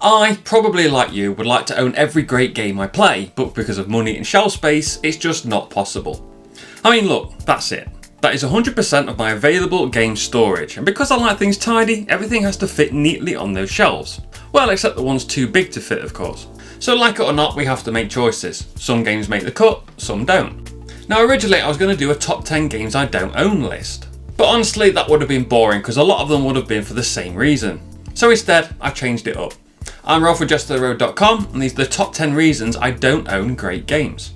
I, probably like you, would like to own every great game I play, but because of money and shelf space, it's just not possible. I mean, look, that's it. That is 100% of my available game storage, and because I like things tidy, everything has to fit neatly on those shelves. Well, except the ones too big to fit, of course. So like it or not, we have to make choices. Some games make the cut, some don't. Now originally I was going to do a top 10 games I don't own list. But honestly that would have been boring because a lot of them would have been for the same reason. So instead I've changed it up. I'm Rolf from JestaThaRogue.com and these are the top 10 reasons I don't own great games.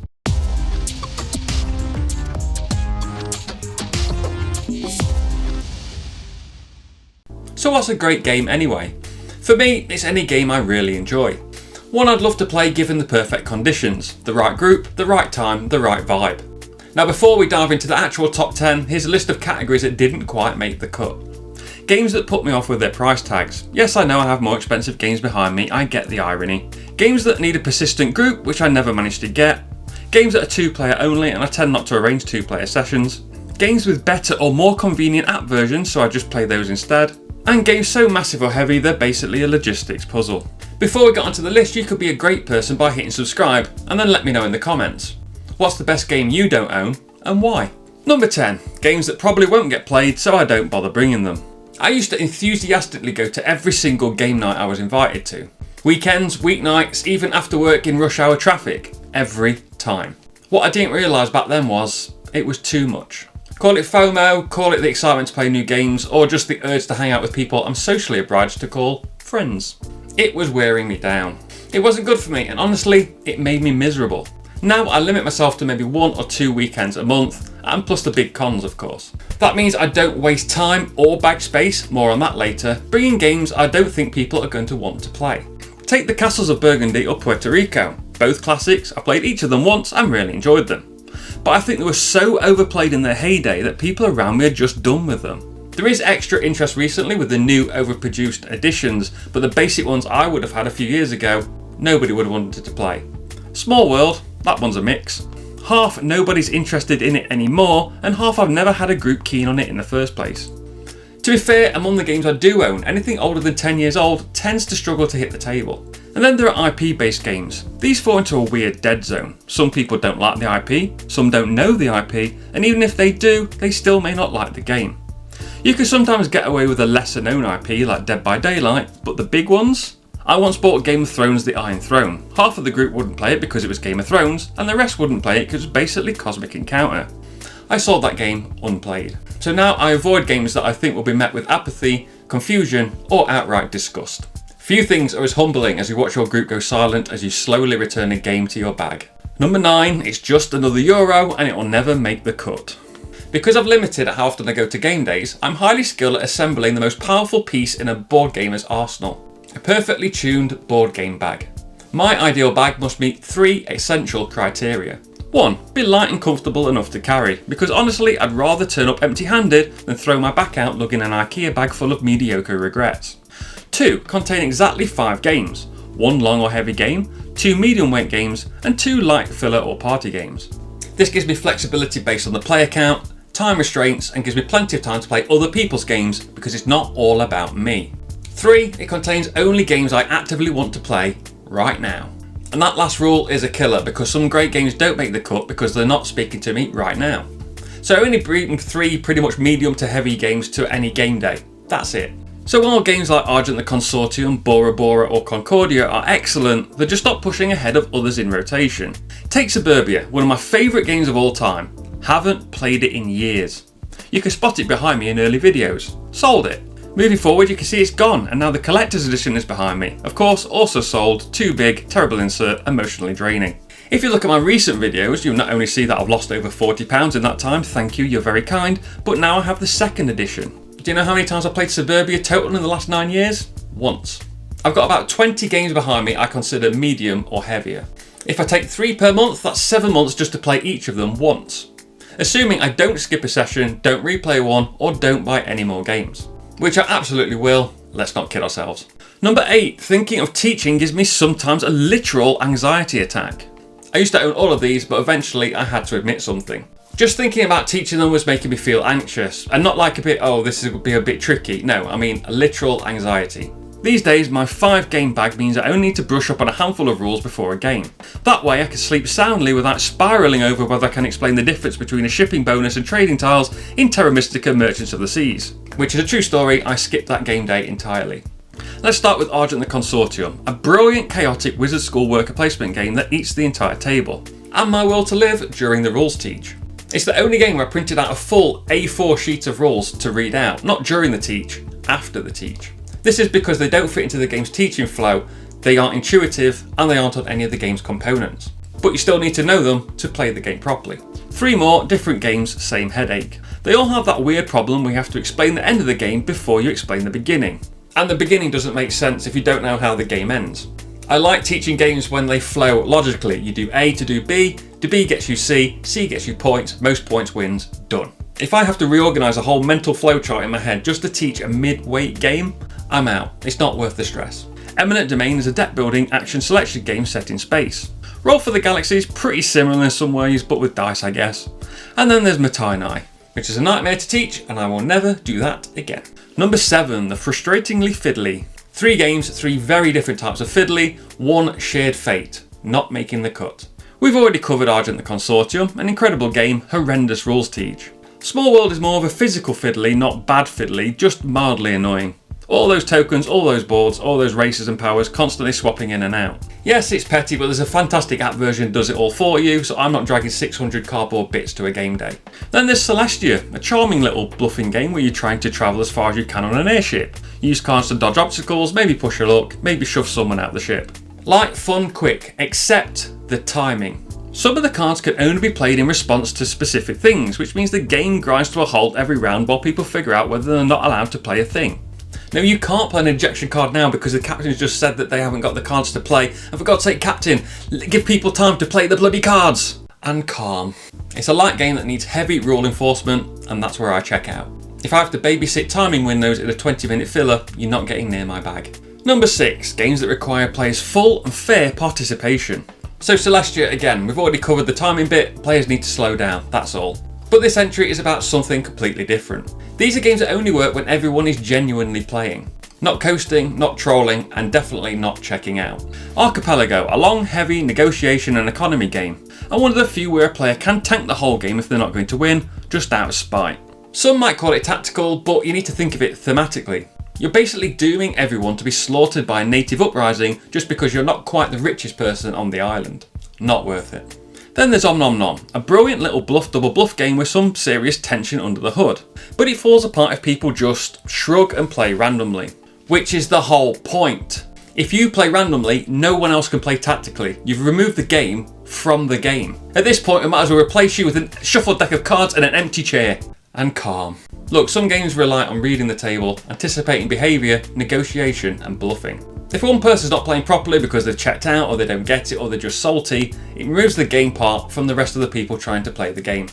So what's a great game anyway? For me, it's any game I really enjoy. One I'd love to play given the perfect conditions, the right group, the right time, the right vibe. Now before we dive into the actual top 10, here's a list of categories that didn't quite make the cut. Games that put me off with their price tags. Yes, I know I have more expensive games behind me, I get the irony. Games that need a persistent group, which I never managed to get. Games that are 2-player only and I tend not to arrange 2-player sessions. Games with better or more convenient app versions, so I just play those instead. And games so massive or heavy they're basically a logistics puzzle. Before we get onto the list, you could be a great person by hitting subscribe and then let me know in the comments. What's the best game you don't own and why? Number 10. Games that probably won't get played so I don't bother bringing them. I used to enthusiastically go to every single game night I was invited to. Weekends, weeknights, even after work in rush hour traffic. Every time. What I didn't realise back then was it was too much. Call it FOMO, call it the excitement to play new games, or just the urge to hang out with people I'm socially obliged to call friends. It was wearing me down. It wasn't good for me and honestly, it made me miserable. Now I limit myself to maybe 1 or 2 weekends a month, and plus the big cons of course. That means I don't waste time or bag space, more on that later, bringing games I don't think people are going to want to play. Take the Castles of Burgundy or Puerto Rico. Both classics, I played each of them once and really enjoyed them. But I think they were so overplayed in their heyday that people around me are just done with them. There is extra interest recently with the new overproduced editions, but the basic ones I would have had a few years ago, nobody would have wanted to play. Small World, that one's a mix. Half nobody's interested in it anymore, and half I've never had a group keen on it in the first place. To be fair, among the games I do own, anything older than 10 years old tends to struggle to hit the table. And then there are IP based games. These fall into a weird dead zone. Some people don't like the IP, some don't know the IP, and even if they do, they still may not like the game. You can sometimes get away with a lesser known IP like Dead by Daylight, but the big ones? I once bought Game of Thrones The Iron Throne. Half of the group wouldn't play it because it was Game of Thrones, and the rest wouldn't play it because it was basically Cosmic Encounter. I sold that game unplayed. So now I avoid games that I think will be met with apathy, confusion, or outright disgust. Few things are as humbling as you watch your group go silent as you slowly return a game to your bag. Number 9, it's just another Euro and it will never make the cut. Because I've limited how often I go to game days, I'm highly skilled at assembling the most powerful piece in a board gamer's arsenal. A perfectly tuned board game bag. My ideal bag must meet 3 essential criteria. 1. Be light and comfortable enough to carry, because honestly I'd rather turn up empty-handed than throw my back out lugging an IKEA bag full of mediocre regrets. 2. Contain exactly 5 games. 1 long or heavy game, 2 medium weight games, and 2 light filler or party games. This gives me flexibility based on the player count, time restraints, and gives me plenty of time to play other people's games because it's not all about me. 3. It contains only games I actively want to play right now. And that last rule is a killer because some great games don't make the cut because they're not speaking to me right now. So only bring 3 pretty much medium to heavy games to any game day. That's it. So while games like Argent the Consortium, Bora Bora or Concordia are excellent, they're just not pushing ahead of others in rotation. Take Suburbia, one of my favourite games of all time. Haven't played it in years. You can spot it behind me in early videos. Sold it. Moving forward you can see it's gone and now the collector's edition is behind me. Of course also sold, too big, terrible insert, emotionally draining. If you look at my recent videos you'll not only see that I've lost over £40 in that time, thank you, you're very kind, but now I have the second edition. Do you know how many times I played Suburbia total in the last 9 years? Once. I've got about 20 games behind me I consider medium or heavier. If I take 3 per month, that's 7 months just to play each of them once. Assuming I don't skip a session, don't replay one, or don't buy any more games. Which I absolutely will, let's not kid ourselves. Number 8, thinking of teaching gives me sometimes a literal anxiety attack. I used to own all of these, but eventually I had to admit something. Just thinking about teaching them was making me feel anxious, and not like a bit, oh this would be a bit tricky, no, I mean a literal anxiety. These days, my 5 game bag means I only need to brush up on a handful of rules before a game. That way I can sleep soundly without spiralling over whether I can explain the difference between a shipping bonus and trading tiles in Terra Mystica Merchants of the Seas. Which is a true story, I skipped that game day entirely. Let's start with Argent the Consortium, a brilliant chaotic wizard school worker placement game that eats the entire table. And my will to live during the rules teach. It's the only game where I printed out a full A4 sheet of rules to read out, not during the teach, after the teach. This is because they don't fit into the game's teaching flow, they aren't intuitive, and they aren't on any of the game's components. But you still need to know them to play the game properly. 3 more, different games, same headache. They all have that weird problem where you have to explain the end of the game before you explain the beginning. And the beginning doesn't make sense if you don't know how the game ends. I like teaching games when they flow logically. You do A to do B gets you C gets you points, most points wins, done. If I have to reorganise a whole mental flowchart in my head just to teach a mid-weight game, I'm out. It's not worth the stress. Eminent Domain is a deck building action selection game set in space. Roll for the Galaxy is pretty similar in some ways, but with dice I guess. And then there's Matai, which is a nightmare to teach and I will never do that again. Number 7, the frustratingly Fiddley. 3 games, 3 very different types of Fiddley, 1 shared fate, not making the cut. We've already covered Argent the Consortium, an incredible game, horrendous rules teach. Small World is more of a physical Fiddley, not bad Fiddley, just mildly annoying. All those tokens, all those boards, all those races and powers constantly swapping in and out. Yes, it's petty, but there's a fantastic app version that does it all for you, so I'm not dragging 600 cardboard bits to a game day. Then there's Celestia, a charming little bluffing game where you're trying to travel as far as you can on an airship. Use cards to dodge obstacles, maybe push your luck, maybe shove someone out the ship. Light, fun, quick, except the timing. Some of the cards can only be played in response to specific things, which means the game grinds to a halt every round while people figure out whether they're not allowed to play a thing. Now you can't play an ejection card now because the captain's just said that they haven't got the cards to play, and for God's sake, captain, give people time to play the bloody cards! And calm. It's a light game that needs heavy rule enforcement, and that's where I check out. If I have to babysit timing windows in a 20-minute filler, you're not getting near my bag. Number 6, games that require players' full and fair participation. So Celestia, again, we've already covered the timing bit, players need to slow down, that's all. But this entry is about something completely different. These are games that only work when everyone is genuinely playing. Not coasting, not trolling, and definitely not checking out. Archipelago, a long, heavy negotiation and economy game, and one of the few where a player can tank the whole game if they're not going to win, just out of spite. Some might call it tactical, but you need to think of it thematically. You're basically dooming everyone to be slaughtered by a native uprising just because you're not quite the richest person on the island. Not worth it. Then there's Om Nom Nom, a brilliant little bluff double bluff game with some serious tension under the hood. But it falls apart if people just shrug and play randomly. Which is the whole point. If you play randomly, no one else can play tactically. You've removed the game from the game. At this point, we might as well replace you with a shuffled deck of cards and an empty chair. And calm. Look, some games rely on reading the table, anticipating behaviour, negotiation and bluffing. If one person's not playing properly because they've checked out or they don't get it or they're just salty, it removes the game part from the rest of the people trying to play the game.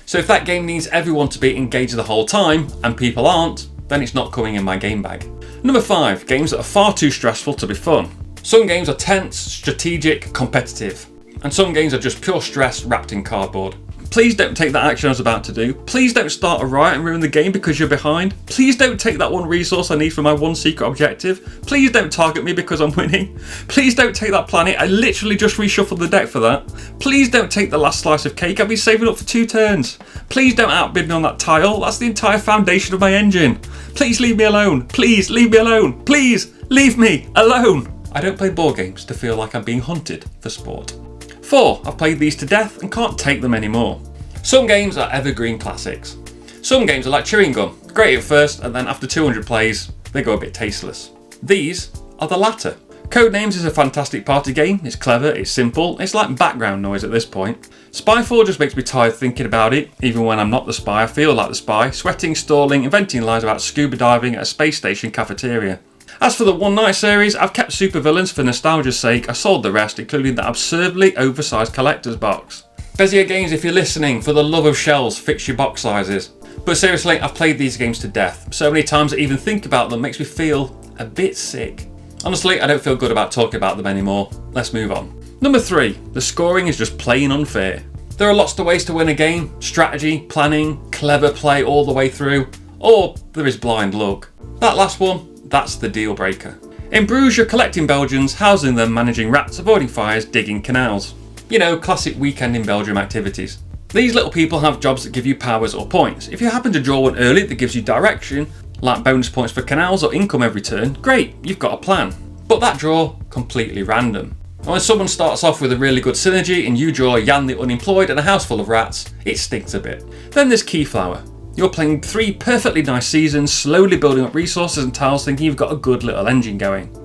So if that game needs everyone to be engaged the whole time and people aren't, then it's not coming in my game bag. Number 5, games that are far too stressful to be fun. Some games are tense, strategic, competitive, and some games are just pure stress wrapped in cardboard. Please don't take that action I was about to do. Please don't start a riot and ruin the game because you're behind. Please don't take that one resource I need for my one secret objective. Please don't target me because I'm winning. Please don't take that planet. I literally just reshuffled the deck for that. Please don't take the last slice of cake. I've been saving up for 2 turns. Please don't outbid me on that tile. That's the entire foundation of my engine. Please leave me alone. Please leave me alone. Please leave me alone. I don't play board games to feel like I'm being hunted for sport. 4. I've played these to death and can't take them anymore. Some games are evergreen classics. Some games are like chewing gum, great at first and then after 200 plays they go a bit tasteless. These are the latter. Codenames is a fantastic party game, it's clever, it's simple, it's like background noise at this point. Spyfall just makes me tired thinking about it, even when I'm not the spy I feel like the spy, sweating, stalling, inventing lies about scuba diving at a space station cafeteria. As for the One Night series, I've kept supervillains for nostalgia's sake. I sold the rest, including that absurdly oversized collector's box. Bezier Games, if you're listening, for the love of shells, fix your box sizes. But seriously, I've played these games to death. So many times that even think about them makes me feel a bit sick. Honestly, I don't feel good about talking about them anymore. Let's move on. Number 3, the scoring is just plain unfair. There are lots of ways to win a game. Strategy, planning, clever play all the way through. Or there is blind luck. That last one, that's the deal breaker. In Bruges, you're collecting Belgians, housing them, managing rats, avoiding fires, digging canals. You know, classic weekend in Belgium activities. These little people have jobs that give you powers or points. If you happen to draw one early that gives you direction, like bonus points for canals or income every turn, great, you've got a plan. But that draw, completely random. And when someone starts off with a really good synergy and you draw Jan the Unemployed and a house full of rats, it stinks a bit. Then there's Keyflower. You're playing 3 perfectly nice seasons, slowly building up resources and tiles thinking you've got a good little engine going.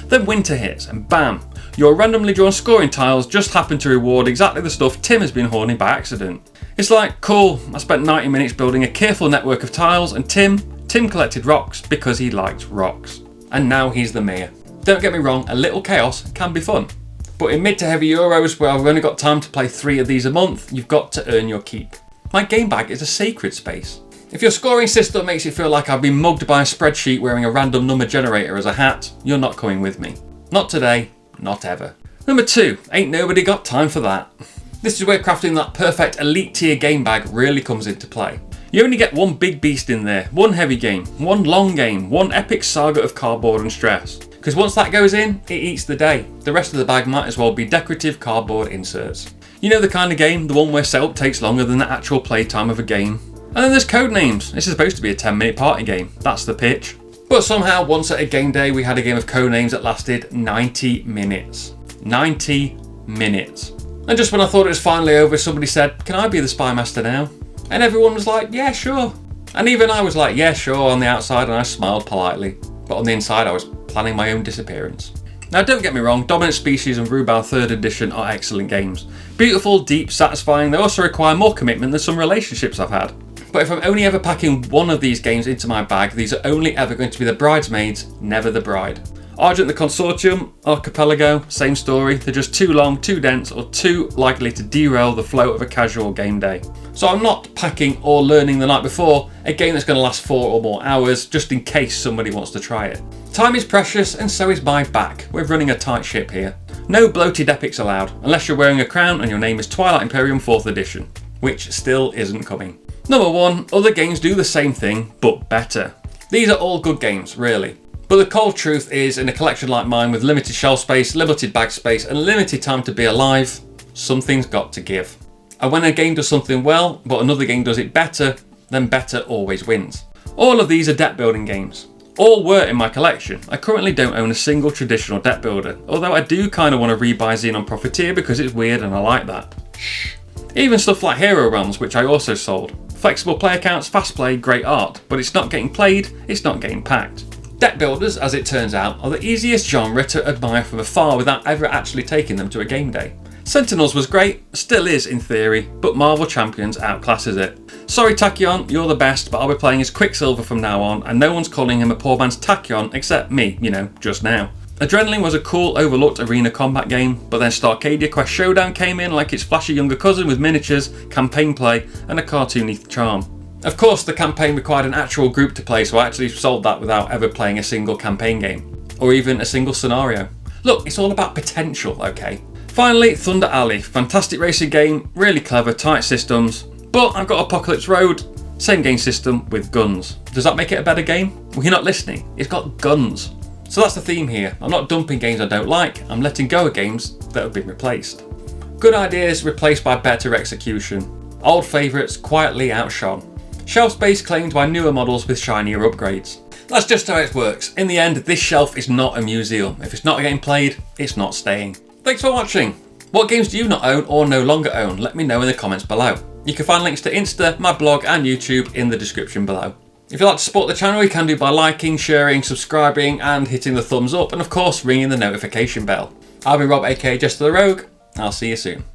Then winter hits and bam, your randomly drawn scoring tiles just happen to reward exactly the stuff Tim has been hoarding by accident. It's like, cool, I spent 90 minutes building a careful network of tiles and Tim collected rocks because he liked rocks. And now he's the mayor. Don't get me wrong, a little chaos can be fun. But in mid to heavy Euros where I've only got time to play 3 of these a month, you've got to earn your keep. My game bag is a sacred space. If your scoring system makes it feel like I've been mugged by a spreadsheet wearing a random number generator as a hat, you're not coming with me. Not today, not ever. Number 2, ain't nobody got time for that. This is where crafting that perfect elite tier game bag really comes into play. You only get one big beast in there, one heavy game, one long game, one epic saga of cardboard and stress. Because once that goes in, it eats the day. The rest of the bag might as well be decorative cardboard inserts. You know the kind of game, the one where setup takes longer than the actual playtime of a game. And then there's Codenames. This is supposed to be a 10-minute party game. That's the pitch. But somehow, once at a game day, we had a game of Codenames that lasted 90 minutes. 90 minutes. And just when I thought it was finally over, somebody said, "Can I be the spy master now?" And everyone was like, "Yeah, sure." And even I was like, "Yeah, sure," on the outside, and I smiled politely. But on the inside, I was planning my own disappearance. Now, don't get me wrong, Dominant Species and Rubal 3rd Edition are excellent games. Beautiful, deep, satisfying. They also require more commitment than some relationships I've had. But if I'm only ever packing one of these games into my bag, these are only ever going to be the bridesmaids, never the bride. Argent the Consortium, Archipelago, same story. They're just too long, too dense, or too likely to derail the flow of a casual game day. So I'm not packing or learning the night before a game that's going to last 4 or more hours, just in case somebody wants to try it. Time is precious, and so is my back. We're running a tight ship here. No bloated epics allowed, unless you're wearing a crown and your name is Twilight Imperium 4th Edition, which still isn't coming. Number 1, other games do the same thing, but better. These are all good games, really. But the cold truth is, in a collection like mine with limited shelf space, limited bag space, and limited time to be alive, something's got to give. And when a game does something well, but another game does it better, then better always wins. All of these are deck building games. All were in my collection. I currently don't own a single traditional deck builder, although I do kind of want to rebuy Xenon Profiteer because it's weird and I like that. Shh. Even stuff like Hero Realms, which I also sold. Flexible player counts, fast play, great art, but it's not getting played, it's not getting packed. Deck builders, as it turns out, are the easiest genre to admire from afar without ever actually taking them to a game day. Sentinels was great, still is in theory, but Marvel Champions outclasses it. Sorry Tachyon, you're the best, but I'll be playing as Quicksilver from now on, and no one's calling him a poor man's Tachyon except me, just now. Adrenaline was a cool, overlooked arena combat game, but then Starcadia Quest Showdown came in like its flashy younger cousin with miniatures, campaign play, and a cartoony charm. Of course, the campaign required an actual group to play, so I actually sold that without ever playing a single campaign game, or even a single scenario. Look, it's all about potential, okay? Finally, Thunder Alley. Fantastic racing game, really clever, tight systems, but I've got Apocalypse Road, same game system with guns. Does that make it a better game? Well, you're not listening. It's got guns. So that's the theme here. I'm not dumping games I don't like, I'm letting go of games that have been replaced. Good ideas replaced by better execution. Old favourites quietly outshone. Shelf space claimed by newer models with shinier upgrades. That's just how it works. In the end, this shelf is not a museum. If it's not getting played, it's not staying. Thanks for watching. What games do you not own or no longer own? Let me know in the comments below. You can find links to Insta, my blog and YouTube in the description below. If you'd like to support the channel, you can do by liking, sharing, subscribing and hitting the thumbs up, and of course ringing the notification bell. I've been Rob aka JestaThaRogue. I'll see you soon.